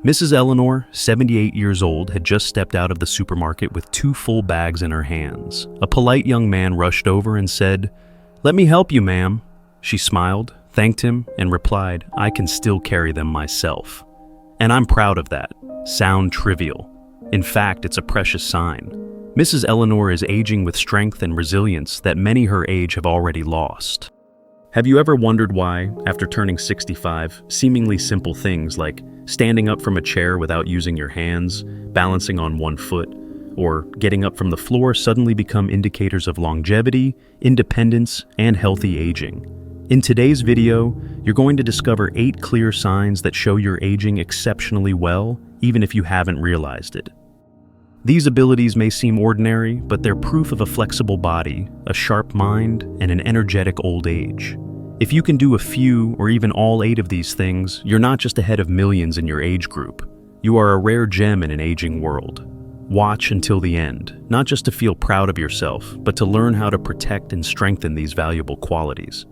Mrs. Eleanor, 78 years old, had just stepped out of the supermarket with 2 full bags in her hands. A polite young man rushed over and said, "Let me help you, ma'am." She smiled, thanked him, and replied, "I can still carry them myself." And I'm proud of that. Sound trivial. In fact, it's a precious sign. Mrs. Eleanor is aging with strength and resilience that many her age have already lost. Have you ever wondered why, after turning 65, seemingly simple things like standing up from a chair without using your hands, balancing on one foot, or getting up from the floor suddenly become indicators of longevity, independence, and healthy aging? In today's video, you're going to discover 8 clear signs that show you're aging exceptionally well, even if you haven't realized it. These abilities may seem ordinary, but they're proof of a flexible body, a sharp mind, and an energetic old age. If you can do a few or even all 8 of these things, you're not just ahead of millions in your age group. You are a rare gem in an aging world. Watch until the end, not just to feel proud of yourself, but to learn how to protect and strengthen these valuable qualities.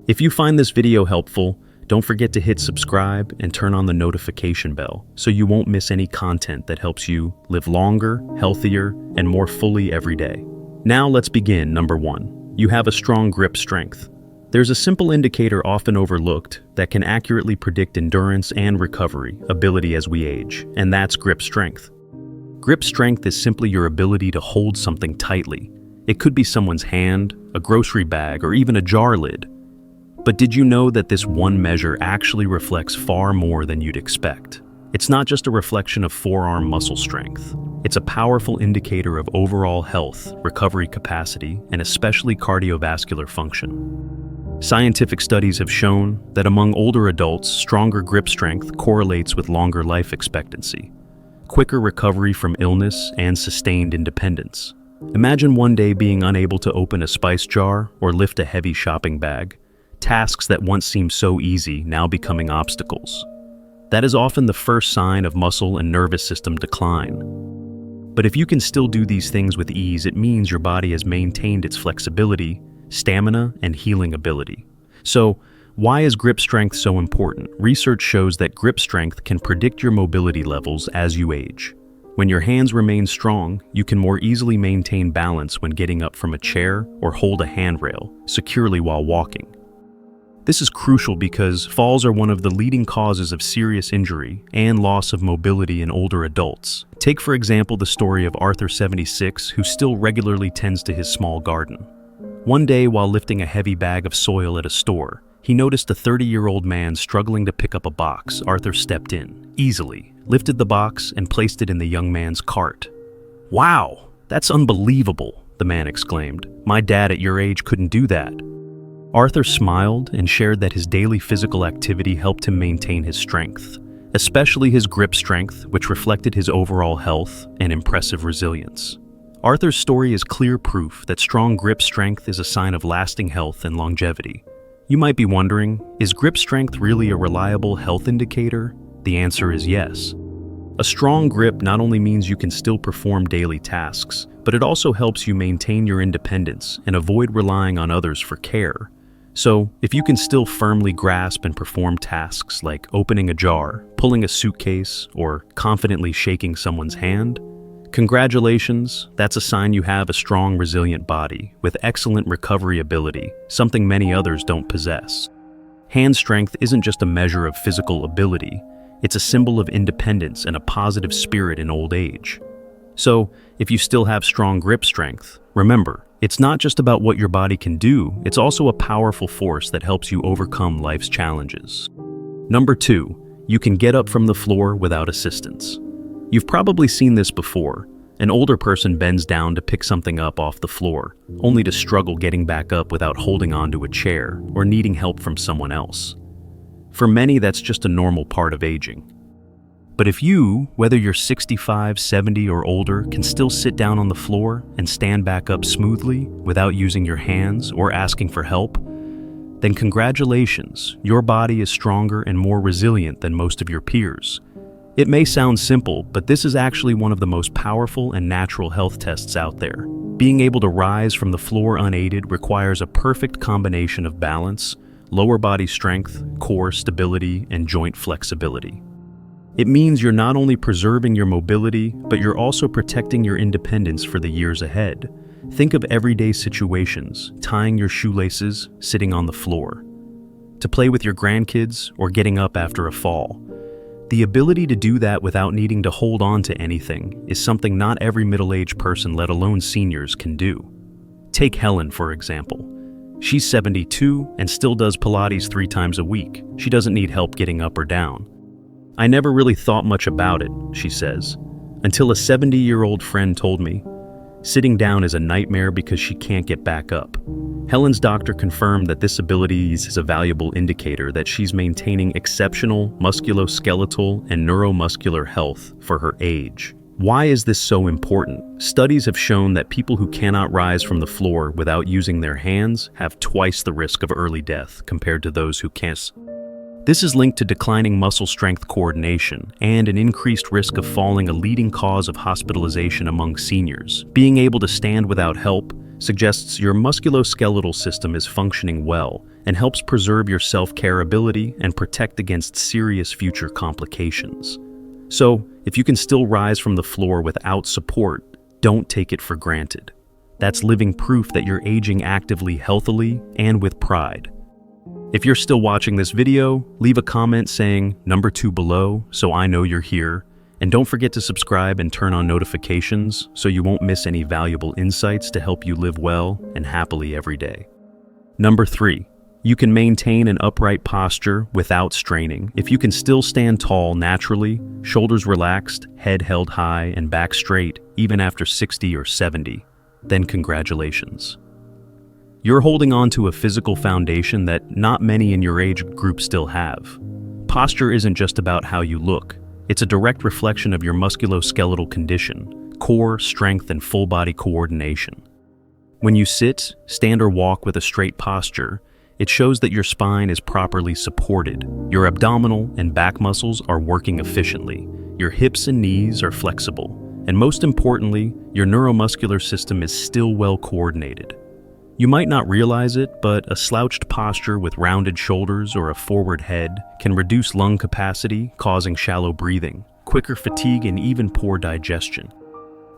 If you find this video helpful, don't forget to hit subscribe and turn on the notification bell so you won't miss any content that helps you live longer, healthier, and more fully every day. Now let's begin. Number 1. You have a strong grip strength. There's a simple indicator often overlooked that can accurately predict endurance and recovery ability as we age, and that's grip strength. Grip strength is simply your ability to hold something tightly. It could be someone's hand, a grocery bag, or even a jar lid. But did you know that this one measure actually reflects far more than you'd expect? It's not just a reflection of forearm muscle strength. It's a powerful indicator of overall health, recovery capacity, and especially cardiovascular function. Scientific studies have shown that among older adults, stronger grip strength correlates with longer life expectancy, quicker recovery from illness, and sustained independence. Imagine one day being unable to open a spice jar or lift a heavy shopping bag. Tasks that once seemed so easy now becoming obstacles. That is often the first sign of muscle and nervous system decline. But if you can still do these things with ease, it means your body has maintained its flexibility, stamina, and healing ability. So, why is grip strength so important? Research shows that grip strength can predict your mobility levels as you age. When your hands remain strong, you can more easily maintain balance when getting up from a chair or hold a handrail securely while walking. This is crucial because falls are one of the leading causes of serious injury and loss of mobility in older adults. Take, for example, the story of Arthur, 76, who still regularly tends to his small garden. One day, while lifting a heavy bag of soil at a store, he noticed a 30-year-old man struggling to pick up a box. Arthur stepped in, easily, lifted the box, and placed it in the young man's cart. "Wow, that's unbelievable," the man exclaimed. "My dad at your age couldn't do that." Arthur smiled and shared that his daily physical activity helped him maintain his strength, especially his grip strength, which reflected his overall health and impressive resilience. Arthur's story is clear proof that strong grip strength is a sign of lasting health and longevity. You might be wondering, is grip strength really a reliable health indicator? The answer is yes. A strong grip not only means you can still perform daily tasks, but it also helps you maintain your independence and avoid relying on others for care. So, if you can still firmly grasp and perform tasks like opening a jar, pulling a suitcase, or confidently shaking someone's hand, congratulations, that's a sign you have a strong, resilient body with excellent recovery ability, something many others don't possess. Hand strength isn't just a measure of physical ability, it's a symbol of independence and a positive spirit in old age. So, if you still have strong grip strength, remember, it's not just about what your body can do, it's also a powerful force that helps you overcome life's challenges. Number 2, you can get up from the floor without assistance. You've probably seen this before. An older person bends down to pick something up off the floor, only to struggle getting back up without holding onto a chair or needing help from someone else. For many, that's just a normal part of aging. But if you, whether you're 65, 70, or older, can still sit down on the floor and stand back up smoothly without using your hands or asking for help, then congratulations, your body is stronger and more resilient than most of your peers. It may sound simple, but this is actually one of the most powerful and natural health tests out there. Being able to rise from the floor unaided requires a perfect combination of balance, lower body strength, core stability, and joint flexibility. It means you're not only preserving your mobility, but you're also protecting your independence for the years ahead. Think of everyday situations, tying your shoelaces, sitting on the floor, to play with your grandkids, or getting up after a fall. The ability to do that without needing to hold on to anything is something not every middle-aged person, let alone seniors, can do. Take Helen, for example. She's 72 and still does Pilates 3 times a week. She doesn't need help getting up or down. "I never really thought much about it," she says, "until a 70-year-old friend told me sitting down is a nightmare because she can't get back up." Helen's doctor confirmed that this ability is a valuable indicator that she's maintaining exceptional musculoskeletal and neuromuscular health for her age. Why is this so important? Studies have shown that people who cannot rise from the floor without using their hands have twice the risk of early death compared to those who can't. This is linked to declining muscle strength coordination and an increased risk of falling, a leading cause of hospitalization among seniors. Being able to stand without help suggests your musculoskeletal system is functioning well and helps preserve your self-care ability and protect against serious future complications. So, if you can still rise from the floor without support, don't take it for granted. That's living proof that you're aging actively, healthily, and with pride. If you're still watching this video, leave a comment saying number 2 below so I know you're here. And don't forget to subscribe and turn on notifications so you won't miss any valuable insights to help you live well and happily every day. Number 3, you can maintain an upright posture without straining. If you can still stand tall naturally, shoulders relaxed, head held high, and back straight, even after 60 or 70, then congratulations. You're holding on to a physical foundation that not many in your age group still have. Posture isn't just about how you look. It's a direct reflection of your musculoskeletal condition, core strength, and full body coordination. When you sit, stand, or walk with a straight posture, it shows that your spine is properly supported, your abdominal and back muscles are working efficiently, your hips and knees are flexible, and most importantly, your neuromuscular system is still well coordinated. You might not realize it, but a slouched posture with rounded shoulders or a forward head can reduce lung capacity, causing shallow breathing, quicker fatigue, and even poor digestion.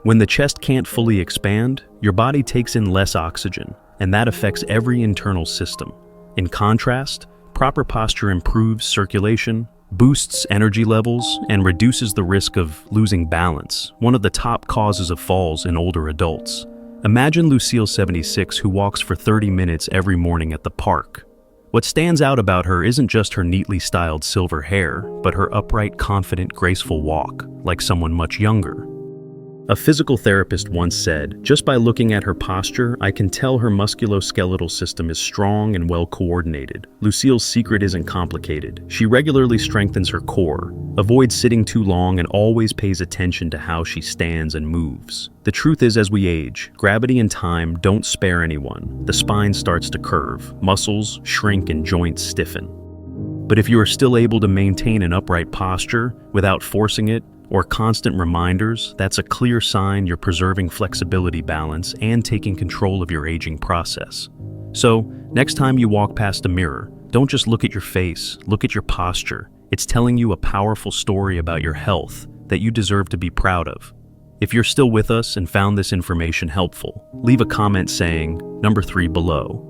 When the chest can't fully expand, your body takes in less oxygen, and that affects every internal system. In contrast, proper posture improves circulation, boosts energy levels, and reduces the risk of losing balance, one of the top causes of falls in older adults. Imagine Lucille, 76, who walks for 30 minutes every morning at the park. What stands out about her isn't just her neatly styled silver hair, but her upright, confident, graceful walk, like someone much younger. A physical therapist once said, "Just by looking at her posture, I can tell her musculoskeletal system is strong and well coordinated." Lucille's secret isn't complicated. She regularly strengthens her core, avoids sitting too long, and always pays attention to how she stands and moves. The truth is, as we age, gravity and time don't spare anyone. The spine starts to curve, muscles shrink, and joints stiffen. But if you are still able to maintain an upright posture without forcing it, or constant reminders, that's a clear sign you're preserving flexibility, balance, and taking control of your aging process. So, next time you walk past a mirror, don't just look at your face, look at your posture. It's telling you a powerful story about your health that you deserve to be proud of. If you're still with us and found this information helpful, leave a comment saying number 3 below.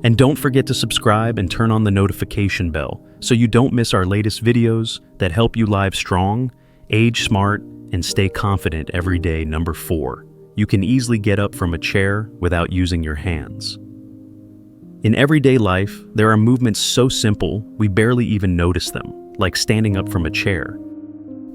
And don't forget to subscribe and turn on the notification bell so you don't miss our latest videos that help you live strong, age smart, and stay confident every day. Number 4, you can easily get up from a chair without using your hands. In everyday life, there are movements so simple we barely even notice them, like standing up from a chair.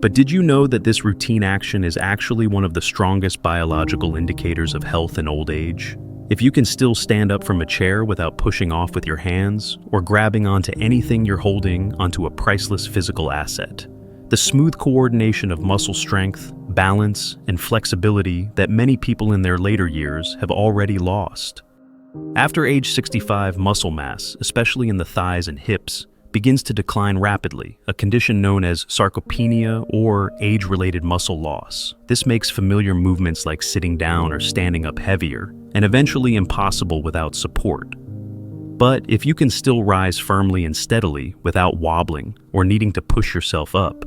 But did you know that this routine action is actually one of the strongest biological indicators of health in old age? If you can still stand up from a chair without pushing off with your hands or grabbing onto anything you're holding onto a priceless physical asset, the smooth coordination of muscle strength, balance, and flexibility that many people in their later years have already lost. After age 65, muscle mass, especially in the thighs and hips, begins to decline rapidly, a condition known as sarcopenia or age-related muscle loss. This makes familiar movements like sitting down or standing up heavier, and eventually impossible without support. But if you can still rise firmly and steadily without wobbling or needing to push yourself up,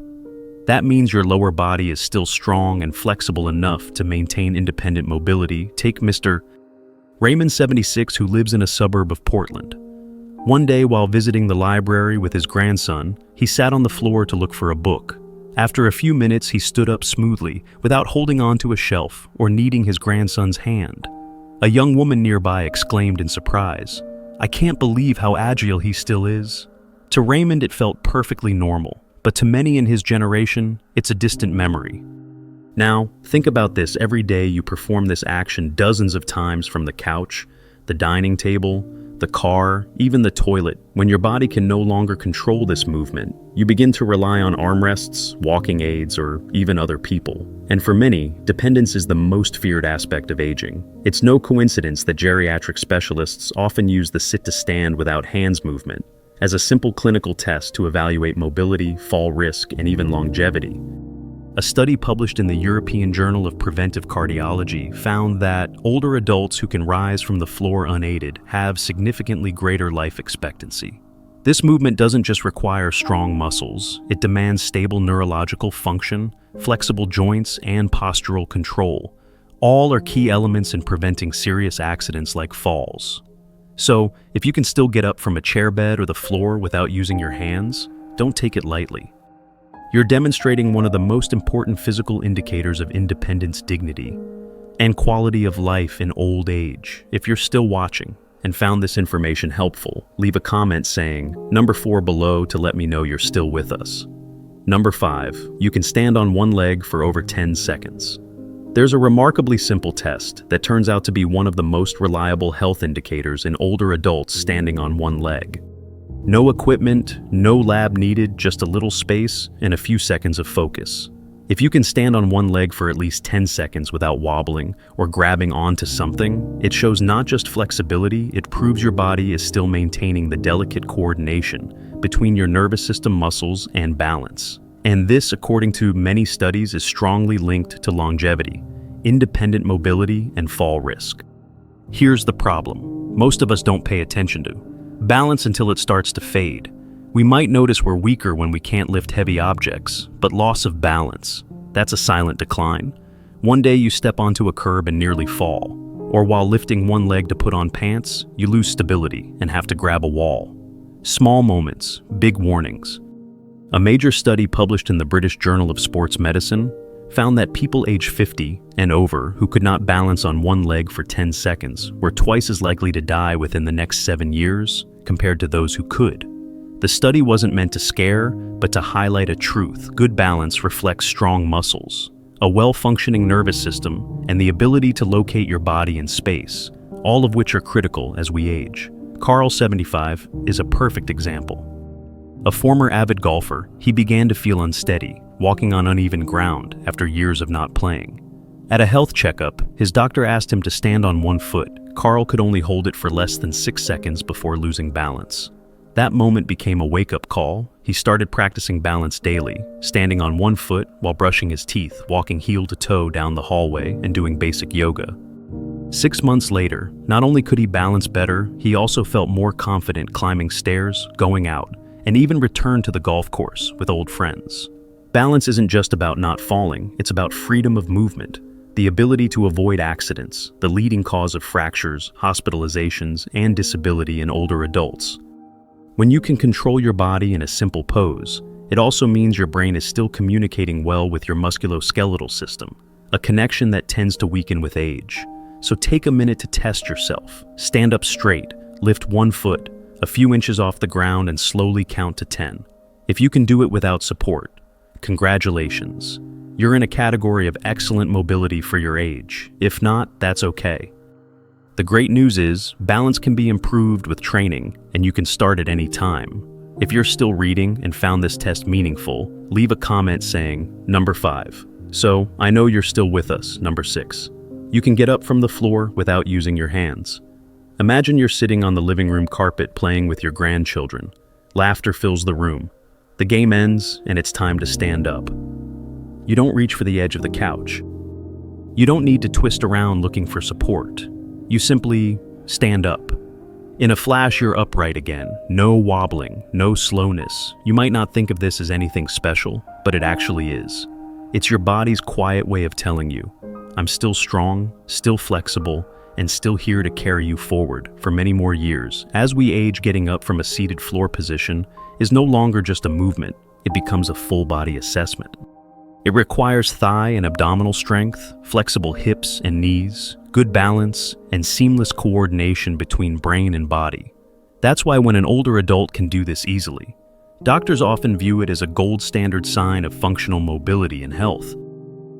That means your lower body is still strong and flexible enough to maintain independent mobility. Take Mr. Raymond, 76, who lives in a suburb of Portland. One day, while visiting the library with his grandson, he sat on the floor to look for a book. After a few minutes, he stood up smoothly, without holding on to a shelf or needing his grandson's hand. A young woman nearby exclaimed in surprise, "I can't believe how agile he still is." To Raymond, it felt perfectly normal, but to many in his generation, it's a distant memory. Now, think about this. Every day you perform this action dozens of times, from the couch, the dining table, the car, even the toilet. When your body can no longer control this movement, you begin to rely on armrests, walking aids, or even other people. And for many, dependence is the most feared aspect of aging. It's no coincidence that geriatric specialists often use the sit-to-stand without hands movement as a simple clinical test to evaluate mobility, fall risk, and even longevity. A study published in the European Journal of Preventive Cardiology found that older adults who can rise from the floor unaided have significantly greater life expectancy. This movement doesn't just require strong muscles, it demands stable neurological function, flexible joints, and postural control. All are key elements in preventing serious accidents like falls. So, if you can still get up from a chairbed or the floor without using your hands, don't take it lightly. You're demonstrating one of the most important physical indicators of independence, dignity, and quality of life in old age. If you're still watching and found this information helpful, leave a comment saying number 4 below to let me know you're still with us. Number 5, you can stand on one leg for over 10 seconds. There's a remarkably simple test that turns out to be one of the most reliable health indicators in older adults standing on one leg. No equipment, no lab needed, just a little space and a few seconds of focus. If you can stand on one leg for at least 10 seconds without wobbling or grabbing onto something, it shows not just flexibility, it proves your body is still maintaining the delicate coordination between your nervous system muscles and balance. And this, according to many studies, is strongly linked to longevity, independent mobility, and fall risk. Here's the problem most of us don't pay attention to: balance until it starts to fade. We might notice we're weaker when we can't lift heavy objects, but loss of balance, that's a silent decline. One day you step onto a curb and nearly fall, or while lifting one leg to put on pants, you lose stability and have to grab a wall. Small moments, big warnings. A major study published in the British Journal of Sports Medicine found that people age 50 and over who could not balance on one leg for 10 seconds were twice as likely to die within the next 7 years compared to those who could. The study wasn't meant to scare, but to highlight a truth. Good balance reflects strong muscles, a well-functioning nervous system, and the ability to locate your body in space, all of which are critical as we age. Carl, 75, is a perfect example. A former avid golfer, he began to feel unsteady, walking on uneven ground after years of not playing. At a health checkup, his doctor asked him to stand on one foot. Carl could only hold it for less than 6 seconds before losing balance. That moment became a wake-up call. He started practicing balance daily, standing on one foot while brushing his teeth, walking heel to toe down the hallway, and doing basic yoga. 6 months later, not only could he balance better, he also felt more confident climbing stairs, going out, and even returned to the golf course with old friends. Balance isn't just about not falling, it's about freedom of movement, the ability to avoid accidents, the leading cause of fractures, hospitalizations, and disability in older adults. When you can control your body in a simple pose, it also means your brain is still communicating well with your musculoskeletal system, a connection that tends to weaken with age. So take a minute to test yourself. Stand up straight, lift one foot, a few inches off the ground, and slowly count to 10. If you can do it without support, congratulations. You're in a category of excellent mobility for your age. If not, that's okay. The great news is, balance can be improved with training, and you can start at any time. If you're still reading and found this test meaningful, leave a comment saying, number 5. So, I know you're still with us, number 6. You can get up from the floor without using your hands. Imagine you're sitting on the living room carpet playing with your grandchildren. Laughter fills the room. The game ends, and it's time to stand up. You don't reach for the edge of the couch. You don't need to twist around looking for support. You simply stand up. In a flash, you're upright again. No wobbling, no slowness. You might not think of this as anything special, but it actually is. It's your body's quiet way of telling you, I'm still strong, still flexible, and still here to carry you forward for many more years. As we age, getting up from a seated floor position is no longer just a movement, it becomes a full body assessment. It requires thigh and abdominal strength, flexible hips and knees, good balance, and seamless coordination between brain and body. That's why when an older adult can do this easily, doctors often view it as a gold standard sign of functional mobility and health.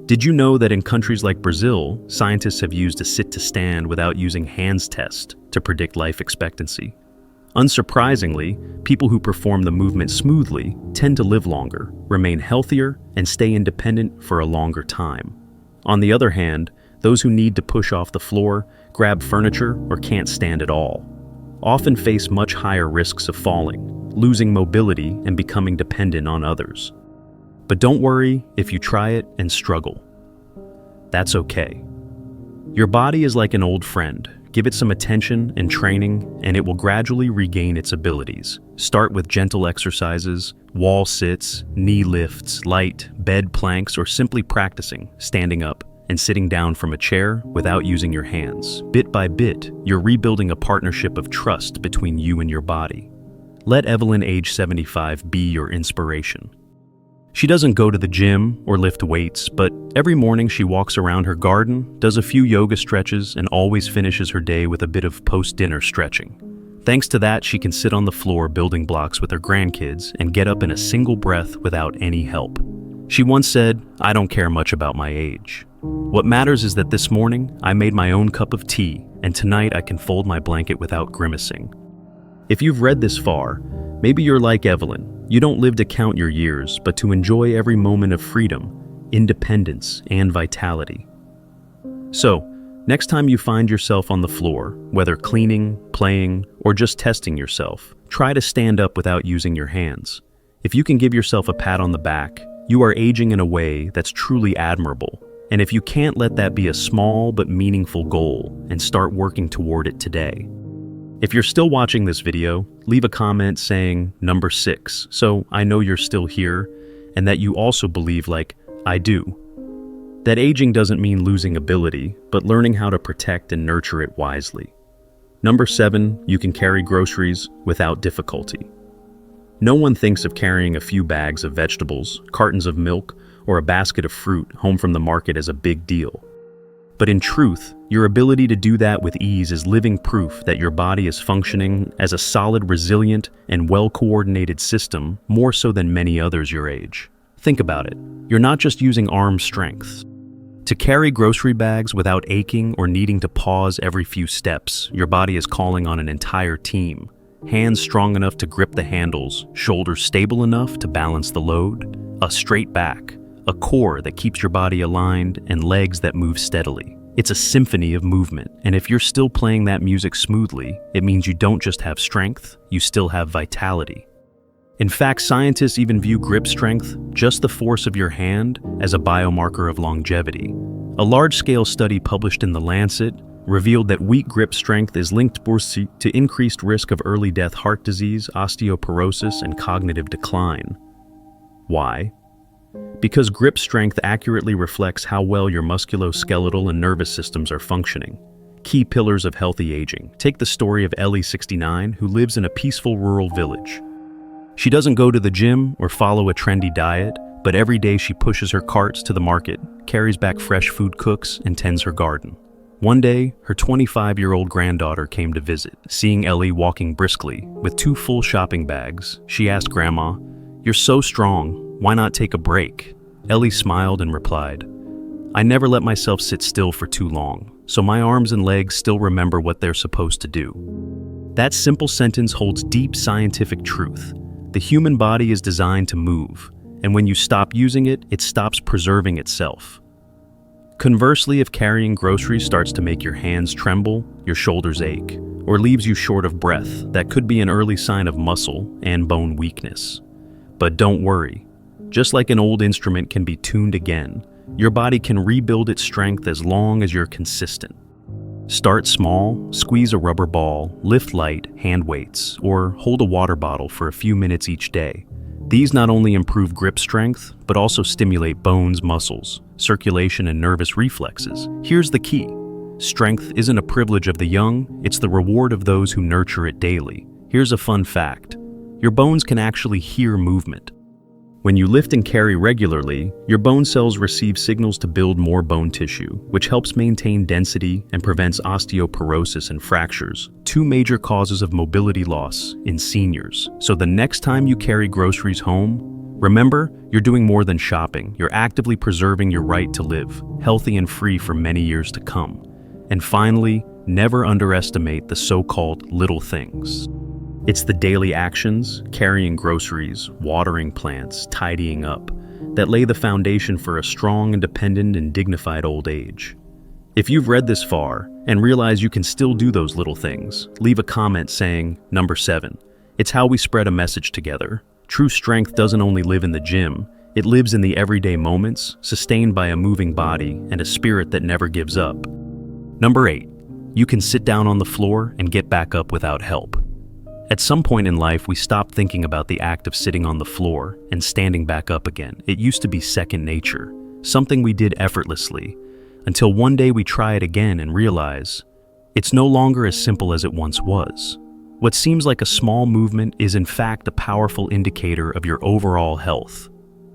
Did you know that in countries like Brazil, scientists have used a sit-to-stand without using hands test to predict life expectancy? Unsurprisingly, people who perform the movement smoothly tend to live longer, remain healthier, and stay independent for a longer time. On the other hand, those who need to push off the floor, grab furniture, or can't stand at all often face much higher risks of falling, losing mobility, and becoming dependent on others. But don't worry if you try it and struggle. That's okay. Your body is like an old friend. Give it some attention and training, and it will gradually regain its abilities. Start with gentle exercises, wall sits, knee lifts, light, bed planks, or simply practicing, standing up and sitting down from a chair without using your hands. Bit by bit, you're rebuilding a partnership of trust between you and your body. Let Evelyn, age 75, be your inspiration. She doesn't go to the gym or lift weights, but every morning she walks around her garden, does a few yoga stretches, and always finishes her day with a bit of post-dinner stretching. Thanks to that, she can sit on the floor building blocks with her grandkids and get up in a single breath without any help. She once said, "I don't care much about my age. What matters is that this morning, I made my own cup of tea, and tonight I can fold my blanket without grimacing." If you've read this far, maybe you're like Evelyn. You don't live to count your years, but to enjoy every moment of freedom, independence, and vitality. So, next time you find yourself on the floor, whether cleaning, playing, or just testing yourself, try to stand up without using your hands. If you can give yourself a pat on the back, you are aging in a way that's truly admirable. And if you can't, let that be a small but meaningful goal and start working toward it today. If you're still watching this video, leave a comment saying number 6, so I know you're still here and that you also believe, like I do, that aging doesn't mean losing ability, but learning how to protect and nurture it wisely. Number 7, you can carry groceries without difficulty. No one thinks of carrying a few bags of vegetables, cartons of milk, or a basket of fruit home from the market as a big deal. But in truth, your ability to do that with ease is living proof that your body is functioning as a solid, resilient, and well-coordinated system, more so than many others your age. Think about it. You're not just using arm strength. To carry grocery bags without aching or needing to pause every few steps, your body is calling on an entire team. Hands strong enough to grip the handles, shoulders stable enough to balance the load, a straight back, a core that keeps your body aligned, and legs that move steadily. It's a symphony of movement, and if you're still playing that music smoothly, it means you don't just have strength, you still have vitality. In fact, scientists even view grip strength, just the force of your hand, as a biomarker of longevity. A large-scale study published in The Lancet revealed that weak grip strength is linked to increased risk of early death, heart disease, osteoporosis, and cognitive decline. Why? Because grip strength accurately reflects how well your musculoskeletal and nervous systems are functioning. Key pillars of healthy aging. Take the story of Ellie, 69, who lives in a peaceful rural village. She doesn't go to the gym or follow a trendy diet, but every day she pushes her carts to the market, carries back fresh food, cooks, and tends her garden. One day, her 25-year-old granddaughter came to visit. Seeing Ellie walking briskly with 2 full shopping bags, she asked Grandma, "You're so strong. Why not take a break?" Ellie smiled and replied, "I never let myself sit still for too long, so my arms and legs still remember what they're supposed to do." That simple sentence holds deep scientific truth. The human body is designed to move, and when you stop using it, it stops preserving itself. Conversely, if carrying groceries starts to make your hands tremble, your shoulders ache, or leaves you short of breath, that could be an early sign of muscle and bone weakness. But don't worry. Just like an old instrument can be tuned again, your body can rebuild its strength as long as you're consistent. Start small, squeeze a rubber ball, lift light, hand weights, or hold a water bottle for a few minutes each day. These not only improve grip strength, but also stimulate bones, muscles, circulation, and nervous reflexes. Here's the key. Strength isn't a privilege of the young, it's the reward of those who nurture it daily. Here's a fun fact. Your bones can actually hear movement. When you lift and carry regularly, your bone cells receive signals to build more bone tissue, which helps maintain density and prevents osteoporosis and fractures, two major causes of mobility loss in seniors. So the next time you carry groceries home, remember, you're doing more than shopping. You're actively preserving your right to live, healthy and free for many years to come. And finally, never underestimate the so-called little things. It's the daily actions, carrying groceries, watering plants, tidying up, that lay the foundation for a strong, independent, and dignified old age. If you've read this far and realize you can still do those little things, leave a comment saying, Number 7. It's how we spread a message together. True strength doesn't only live in the gym, it lives in the everyday moments, sustained by a moving body and a spirit that never gives up. Number 8. You can sit down on the floor and get back up without help. At some point in life, we stop thinking about the act of sitting on the floor and standing back up again. It used to be second nature, something we did effortlessly, until one day we try it again and realize it's no longer as simple as it once was. What seems like a small movement is in fact a powerful indicator of your overall health,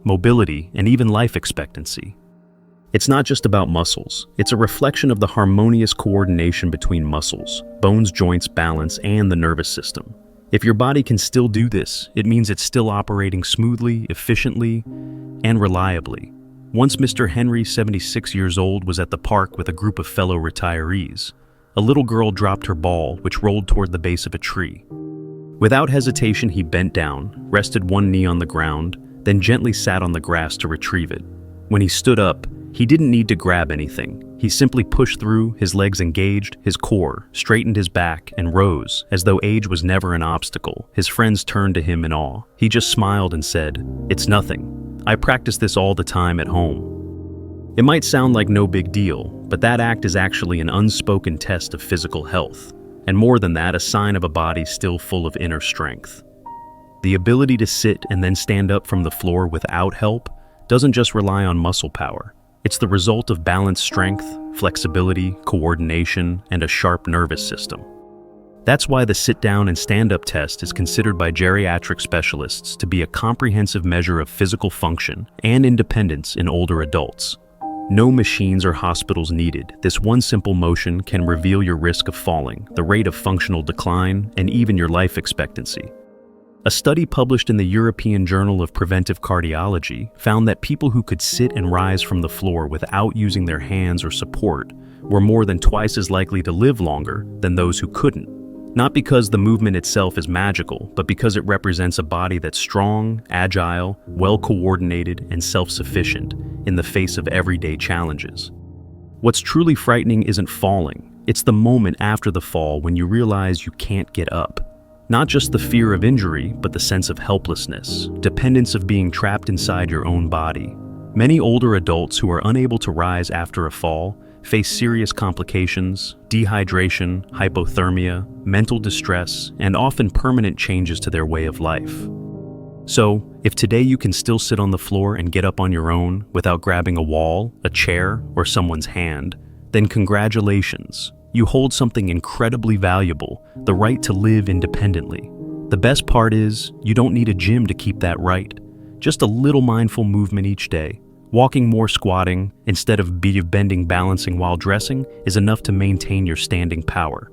mobility, and even life expectancy. It's not just about muscles, it's a reflection of the harmonious coordination between muscles, bones, joints, balance, and the nervous system. If your body can still do this, it means it's still operating smoothly, efficiently, and reliably. Once Mr. Henry, 76 years old, was at the park with a group of fellow retirees. A little girl dropped her ball, which rolled toward the base of a tree. Without hesitation, he bent down, rested one knee on the ground, then gently sat on the grass to retrieve it. When he stood up, he didn't need to grab anything. He simply pushed through, his legs engaged, his core, straightened his back, and rose, as though age was never an obstacle. His friends turned to him in awe. He just smiled and said, "It's nothing. I practice this all the time at home." It might sound like no big deal, but that act is actually an unspoken test of physical health, and more than that, a sign of a body still full of inner strength. The ability to sit and then stand up from the floor without help doesn't just rely on muscle power. It's the result of balanced strength, flexibility, coordination, and a sharp nervous system. That's why the sit-down and stand-up test is considered by geriatric specialists to be a comprehensive measure of physical function and independence in older adults. No machines or hospitals needed. This one simple motion can reveal your risk of falling, the rate of functional decline, and even your life expectancy. A study published in the European Journal of Preventive Cardiology found that people who could sit and rise from the floor without using their hands or support were more than twice as likely to live longer than those who couldn't. Not because the movement itself is magical, but because it represents a body that's strong, agile, well-coordinated, and self-sufficient in the face of everyday challenges. What's truly frightening isn't falling. It's the moment after the fall when you realize you can't get up. Not just the fear of injury, but the sense of helplessness, dependence of being trapped inside your own body. Many older adults who are unable to rise after a fall face serious complications, dehydration, hypothermia, mental distress, and often permanent changes to their way of life. So, if today you can still sit on the floor and get up on your own without grabbing a wall, a chair, or someone's hand, then congratulations. You hold something incredibly valuable, the right to live independently. The best part is, you don't need a gym to keep that right. Just a little mindful movement each day. Walking more, squatting, instead of bending, balancing while dressing, is enough to maintain your standing power.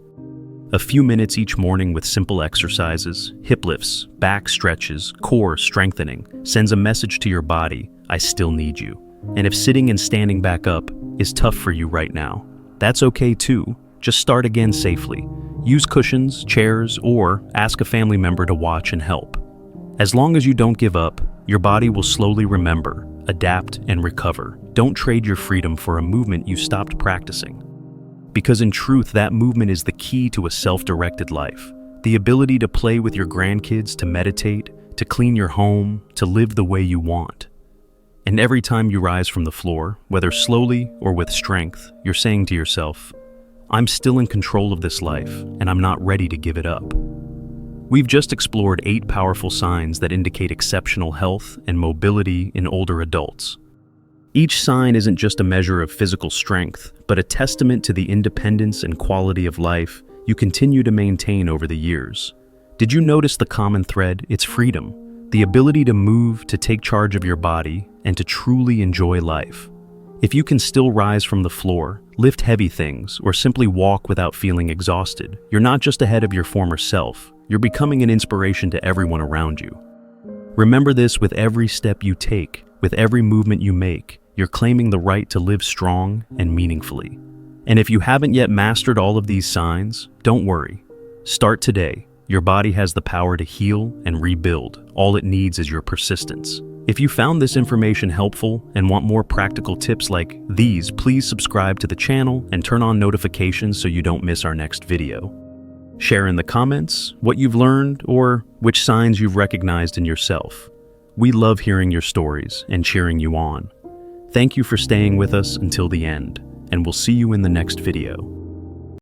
A few minutes each morning with simple exercises, hip lifts, back stretches, core strengthening, sends a message to your body, I still need you. And if sitting and standing back up is tough for you right now, that's okay too. Just start again safely. Use cushions, chairs, or ask a family member to watch and help. As long as you don't give up, your body will slowly remember, adapt, and recover. Don't trade your freedom for a movement you stopped practicing. Because in truth, that movement is the key to a self-directed life. The ability to play with your grandkids, to meditate, to clean your home, to live the way you want. And every time you rise from the floor, whether slowly or with strength, you're saying to yourself, I'm still in control of this life, and I'm not ready to give it up. We've just explored 8 powerful signs that indicate exceptional health and mobility in older adults. Each sign isn't just a measure of physical strength, but a testament to the independence and quality of life you continue to maintain over the years. Did you notice the common thread? It's freedom, the ability to move, to take charge of your body, and to truly enjoy life. If you can still rise from the floor, lift heavy things, or simply walk without feeling exhausted, you're not just ahead of your former self, you're becoming an inspiration to everyone around you. Remember this: with every step you take, with every movement you make, you're claiming the right to live strong and meaningfully. And if you haven't yet mastered all of these signs, don't worry. Start today. Your body has the power to heal and rebuild. All it needs is your persistence. If you found this information helpful and want more practical tips like these, please subscribe to the channel and turn on notifications so you don't miss our next video. Share in the comments what you've learned or which signs you've recognized in yourself. We love hearing your stories and cheering you on. Thank you for staying with us until the end, and we'll see you in the next video.